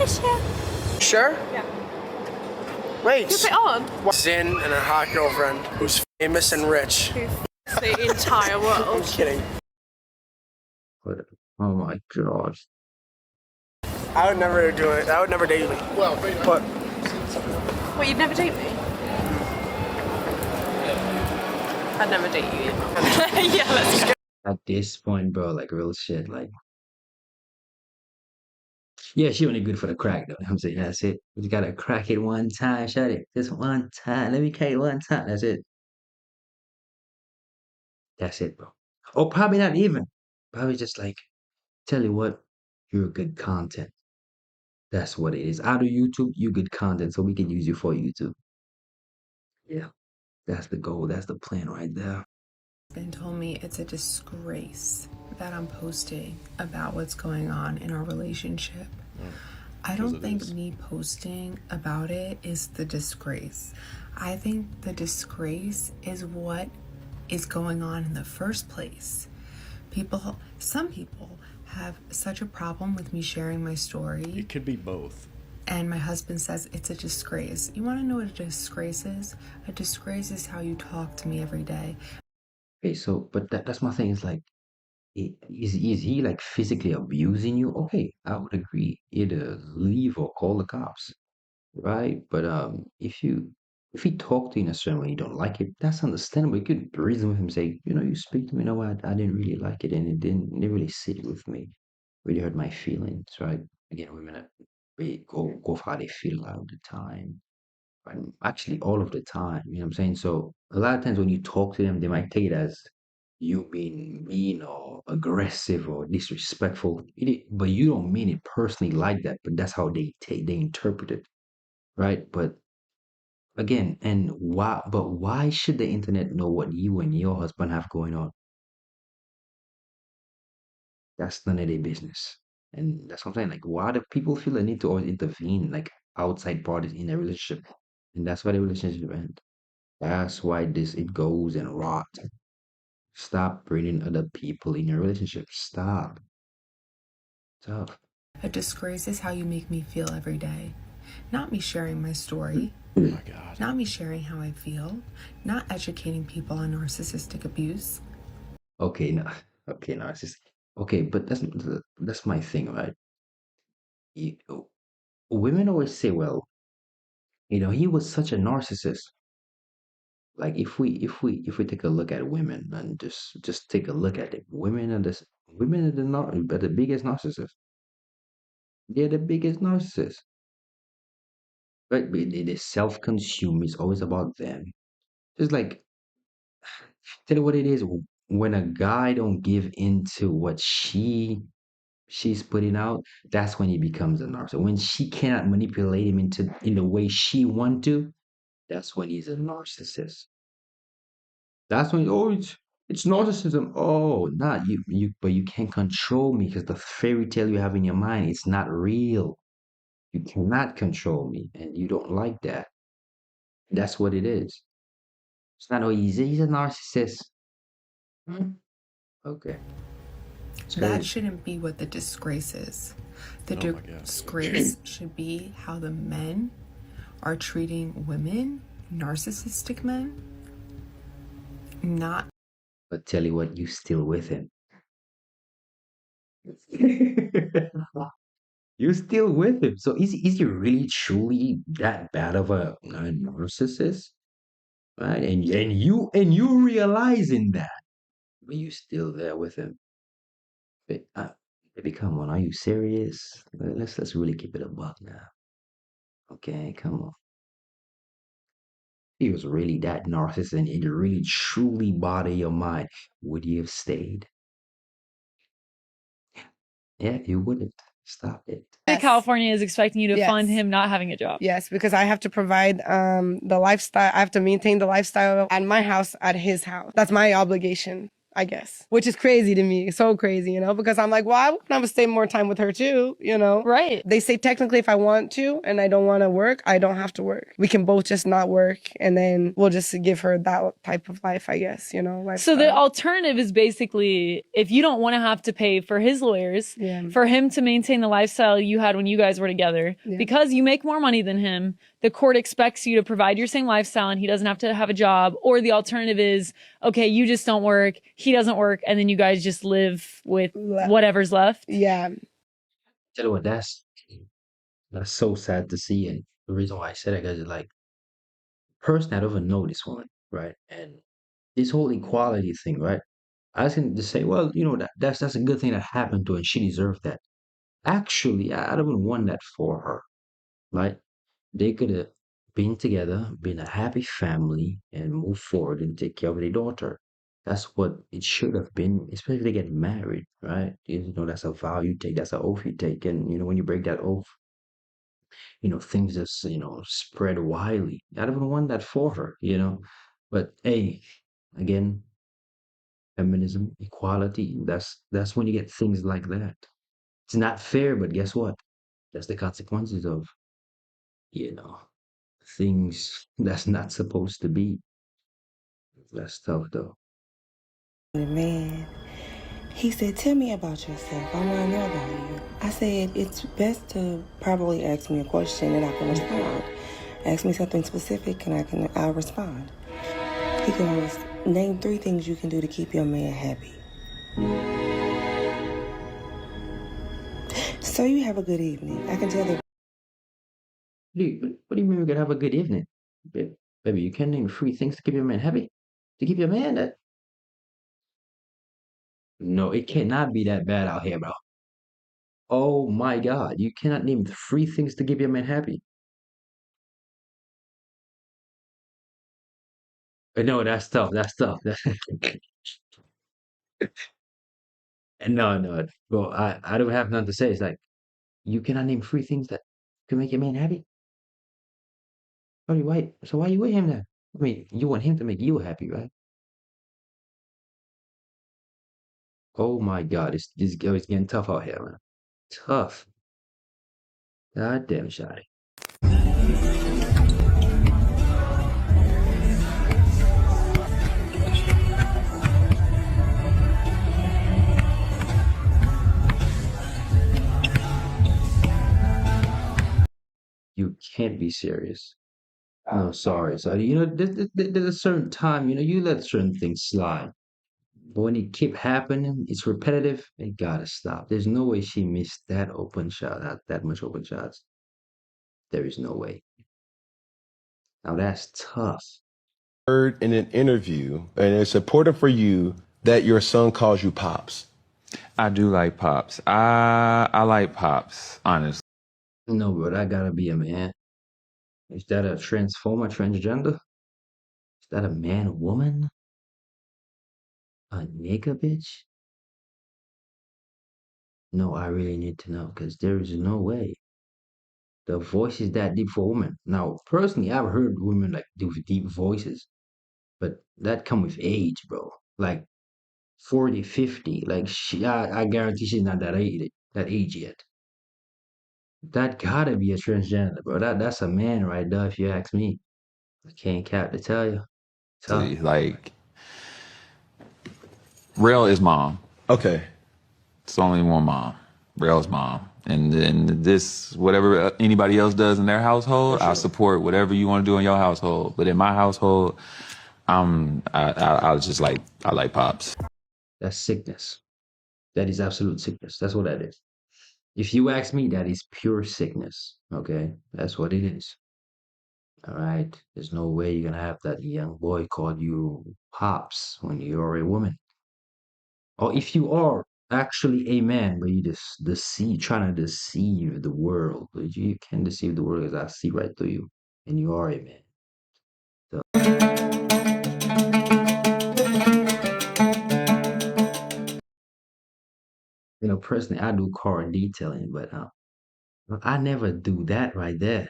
kiss you. Sure? Yeah. Wait. You put it on? Zin and her hot girlfriend, who's famous and rich. Who f***s the entire world. I'm kidding. Oh my god. I would never do it. I would never date you. Well, but What, you'd never date me? I'd never date you either. Yeah, let's go. At this point, bro, like real shit, like yeah, she only good for the crack though. I'm saying that's it. You gotta crack it one time, shut it. Just one time. Let me crack it one time. That's it. That's it, bro. Or probably not even. Probably just like tell you what, you're good content. That's what it is. Out of YouTube, you good content, so we can use you for YouTube. Yeah. That's the goal. That's the plan right there. And told me it's a disgrace that I'm posting about what's going on in our relationship. I don't think me posting about it is the disgrace. I think the disgrace is what is going on in the first place. Some people have such a problem with me sharing my story. It could be both. And my husband says it's a disgrace. You want to know what a disgrace is? A disgrace is how you talk to me every day. Okay, so but that's my thing. Is like, is he like physically abusing you? Okay, I would agree. Either leave or call the cops, right? But if he talked to you in a certain way you don't like it, that's understandable. You could reason with him, say, you speak to me. No, I didn't really like it, and it didn't really sit with me. Really hurt my feelings, right? Again, women really go for how they feel a lot of the time. Right? Actually, all of the time. You know what I'm saying? So a lot of times when you talk to them, they might take it as you being mean or aggressive or disrespectful. But you don't mean it personally like that. But that's how they interpret it, right? But again, and why? But why should the internet know what you and your husband have going on? That's none of their business. And that's what I'm saying. Like, why do people feel the need to always intervene, like outside parties in a relationship? And that's why the relationship ends. That's why it goes and rot. Stop bringing other people in your relationship. Stop. Stop. A disgrace is how you make me feel every day. Not me sharing my story. Oh my God. Not me sharing how I feel. Not educating people on narcissistic abuse. Okay, no. Okay, narcissist. Okay, but that's my thing, right? You, women always say, well, he was such a narcissist. Like if we take a look at women and just take a look at it, women are the biggest narcissists. They're the biggest narcissists. Right? But they're self-consumed. It's always about them. Just like tell you what it is. When a guy don't give into what she's putting out, that's when he becomes a narcissist. When she cannot manipulate him in the way she want to, that's when he's a narcissist. That's when it's narcissism. Oh, not you, but you can't control me because the fairy tale you have in your mind, it's not real. You cannot control me, and you don't like that. That's what it is. It's not, oh, he's a narcissist. Hmm, okay. It's That crazy. shouldn't be what the disgrace is. The Oh my God. disgrace should be how the men are treating women, narcissistic men, not. But tell you what, you still with him. You still with him. So is he really truly that bad of a narcissist? Right? And you realizing that, but you still there with him. Baby, come on, are you serious? Let's really keep it a buck now. Okay, come on. He was really that narcissist and it really truly bothered your mind. Would you have stayed? Yeah, you wouldn't. Stop it. Yes. California is expecting you to fund Yes. him not having a job. Yes, because I have to provide the lifestyle. I have to maintain the lifestyle at my house, at his house. That's my obligation. I guess, which is crazy to me. So crazy, because I'm like, well, I would never stay more time with her too, Right. They say technically if I want to and I don't want to work, I don't have to work. We can both just not work and then we'll just give her that type of life, I guess, So lifestyle. the alternative is basically if you don't want to have to pay for his lawyers, for him to maintain the lifestyle you had when you guys were together, because you make more money than him, the court expects you to provide your same lifestyle and he doesn't have to have a job. Or the alternative is, okay, you just don't work, he doesn't work, and then you guys just live with whatever's left. Yeah. You know what? That's so sad to see, and the reason why I said it is like, personally, I don't even know this woman, right? And this whole equality thing, right? I was going to say, well, that's a good thing that happened to her, and she deserved that. Actually, I don't even want that for her, right? They could have been together, been a happy family, and move forward and take care of their daughter. That's what it should have been, especially if they get married, right? That's a vow you take, that's an oath you take. And, when you break that oath, things just, spread widely. I don't even want that for her. But hey, again, feminism, equality, that's when you get things like that. It's not fair, but guess what? That's the consequences of, you know, things that's not supposed to be. That's tough though. Man, he said, tell me about yourself. I want to know about you. I said, it's best to probably ask me a question and I can respond. Ask me something specific and I'll respond. He goes, name 3 things you can do to keep your man happy. So you have a good evening. I can tell that. Dude, what do you mean we could have a good evening? Baby, you can't name 3 things to keep your man happy? To keep your man that? No, it cannot be that bad out here, bro. Oh my God, you cannot name 3 things to keep your man happy. No, that's tough. That's tough. No, bro. I don't have nothing to say. It's like you cannot name 3 things that can make your man happy. Why? So why you with him then? I mean, you want him to make you happy, right? Oh my God, this girl is getting tough out here, man. Tough. God damn, shawty. You can't be serious. No, sorry. So there's a certain time, you let certain things slide. But when it keep happening, it's repetitive. It gotta stop. There's no way she missed that open shot, that much open shots. There is no way. Now that's tough. Heard in an interview, and it's important for you that your son calls you Pops. I do like Pops. I like Pops, honestly. No, but I gotta be a man. Is that a transformer, transgender? Is that a man, woman? A nigga, bitch? No, I really need to know because there is no way. The voice is that deep for women. Now, personally, I've heard women like do deep voices, but that come with age, bro. Like 40, 50. Like I guarantee she's not that age yet. That gotta be a transgender, bro. That's a man right there, if you ask me. I can't cap to tell you. Tough. Like, Rail is mom. Okay. It's only one mom. Rail's mom. And then this, whatever anybody else does in their household, I support whatever you want to do in your household. But in my household, I like Pops. That's sickness. That is absolute sickness. That's what that is. If you ask me, that is pure sickness. Okay? That's what it is. All right? There's no way you're gonna have that young boy call you Pops when you're a woman. Or if you are actually a man, but you just trying to deceive the world. But you can deceive the world because I see right through you. And you are a man. So, personally, I do car detailing, but I never do that right there.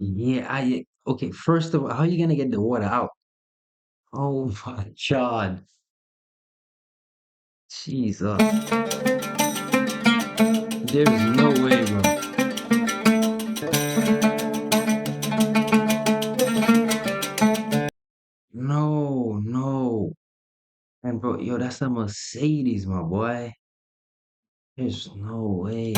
Yeah, okay. First of all, how are you gonna get the water out? Oh my God. Jesus. There's no way, bro. No, no. And bro, yo, that's a Mercedes, my boy. There's no way.